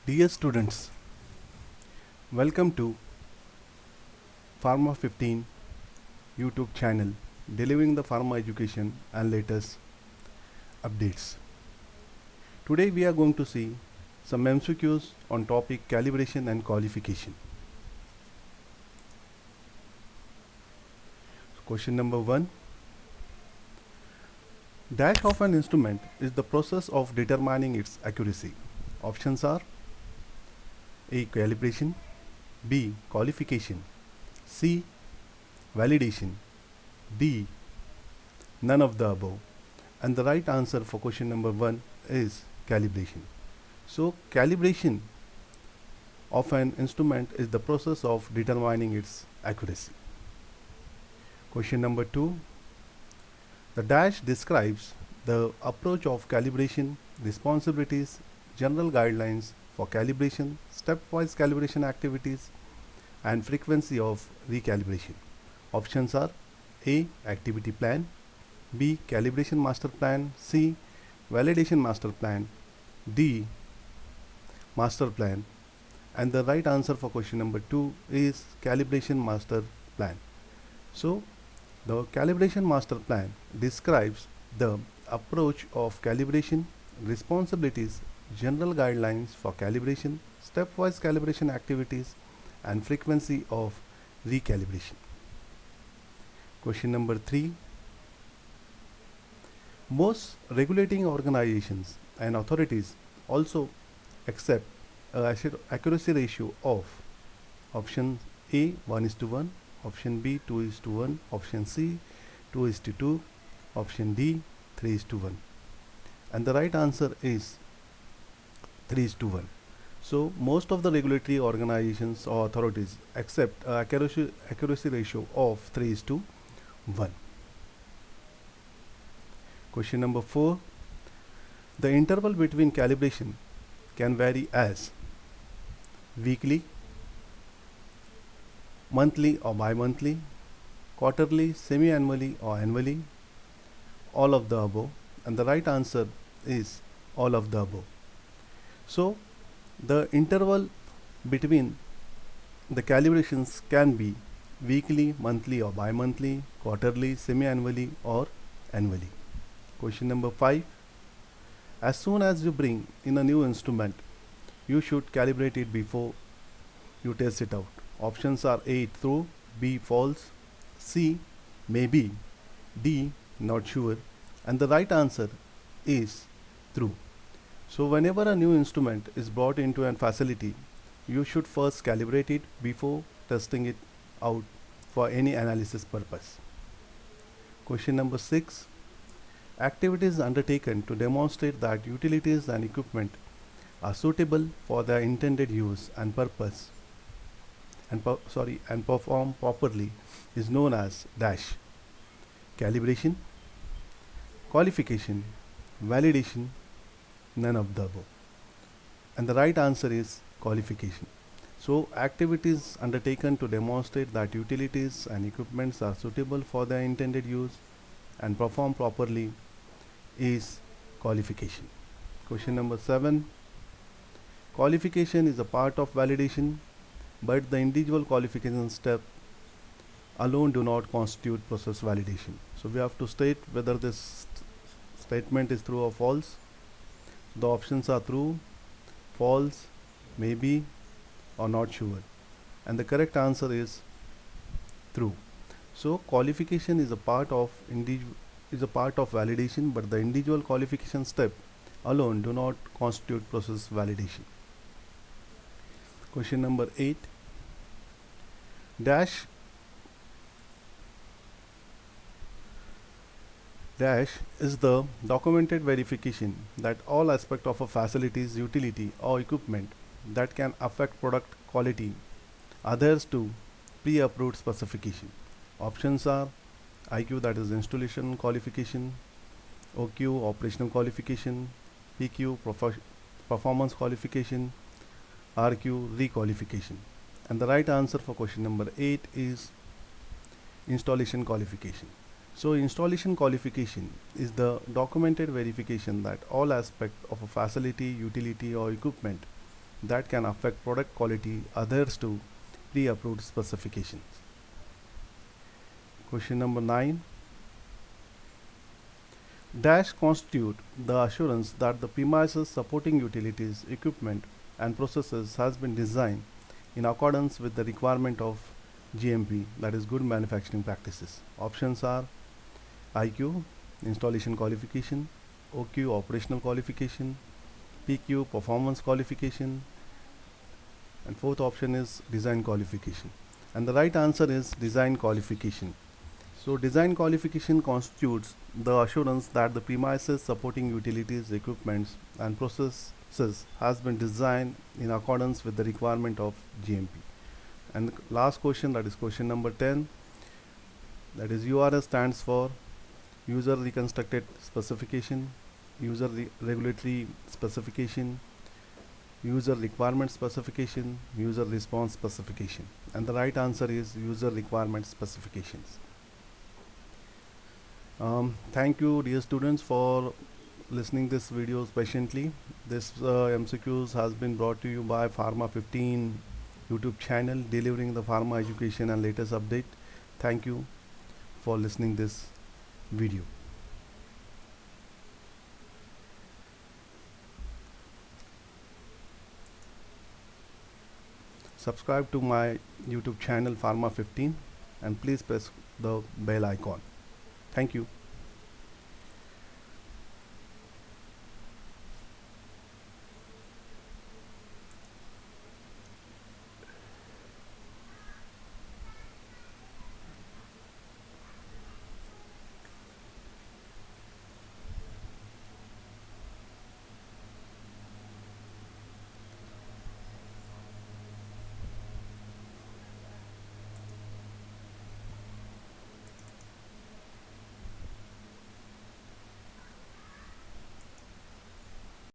Dear students, welcome to Pharma 15 YouTube channel, delivering the pharma education and latest updates. Today we are going to see some MCQs on topic calibration and qualification. Question number 1. Dash of an instrument is the process of determining its accuracy. Options are A. Calibration, B. Qualification, C. Validation, D. None of the above. And the right answer for question number 1 is calibration. So calibration of an instrument is the process of determining its accuracy. Question number 2. The dash describes the approach of calibration, responsibilities, general guidelines for calibration, stepwise calibration activities, and frequency of recalibration. Options are A. Activity plan, B. Calibration master plan, C. Validation master plan, D. Master plan. And the right answer for question number 2 is calibration master plan. So the calibration master plan describes the approach of calibration, responsibilities, general guidelines for calibration, stepwise calibration activities, and frequency of recalibration. Question number 3. Most regulating organizations and authorities also accept a accuracy ratio of option A 1:1, option B 2:1, option C 2:2, option D 3:1. And the right answer is 3:1. So most of the regulatory organizations or authorities accept accuracy ratio of 3:1. Question number 4. The interval between calibration can vary as weekly, monthly or bi-monthly, quarterly, semi-annually or annually, all of the above. And the right answer is all of the above. So the interval between the calibrations can be weekly, monthly or bi-monthly, quarterly, semi-annually or annually. Question number 5. As soon as you bring in a new instrument, you should calibrate it before you test it out. Options are A. True, B. False, C. Maybe, D. Not sure. And the right answer is true. So whenever a new instrument is brought into a facility, you should first calibrate it before testing it out for any analysis purpose. Question number 6. Activities undertaken to demonstrate that utilities and equipment are suitable for their intended use and purpose and perform properly is known as dash. Calibration, qualification, validation, none of the above. And the right answer is qualification. So activities undertaken to demonstrate that utilities and equipments are suitable for their intended use and perform properly is qualification. Question number 7. Qualification is a part of validation, but the individual qualification step alone do not constitute process validation. So we have to state whether this statement is true or false. The options are true, false, maybe, or not sure. And the correct answer is true. So qualification is a part of validation, but the individual qualification step alone do not constitute process validation. Question number 8. Dash is the documented verification that all aspects of a facility's utility or equipment that can affect product quality adheres to pre-approved specification. Options are IQ, that is installation qualification, OQ operational qualification, PQ performance qualification, RQ requalification. And the right answer for question number 8 is installation qualification. So installation qualification is the documented verification that all aspects of a facility, utility or equipment that can affect product quality adheres to pre-approved specifications. Question number 9. Dash constitute the assurance that the premises supporting utilities, equipment and processes has been designed in accordance with the requirement of GMP, that is good manufacturing practices. Options are IQ, installation qualification, OQ, operational qualification, PQ, performance qualification, and fourth option is design qualification. And the right answer is design qualification. So design qualification constitutes the assurance that the premises supporting utilities, equipments and processes has been designed in accordance with the requirement of GMP. And the last question, that is question number 10, that is URS stands for user reconstructed specification, user regulatory specification, user requirement specification, user response specification. And the right answer is user requirement specifications. Thank you dear students for listening this video patiently. This MCQs has been brought to you by Pharma 15 YouTube channel, delivering the pharma education and latest update. Thank you for listening this video. Subscribe to my YouTube channel Pharma 15 and please press the bell icon. Thank you.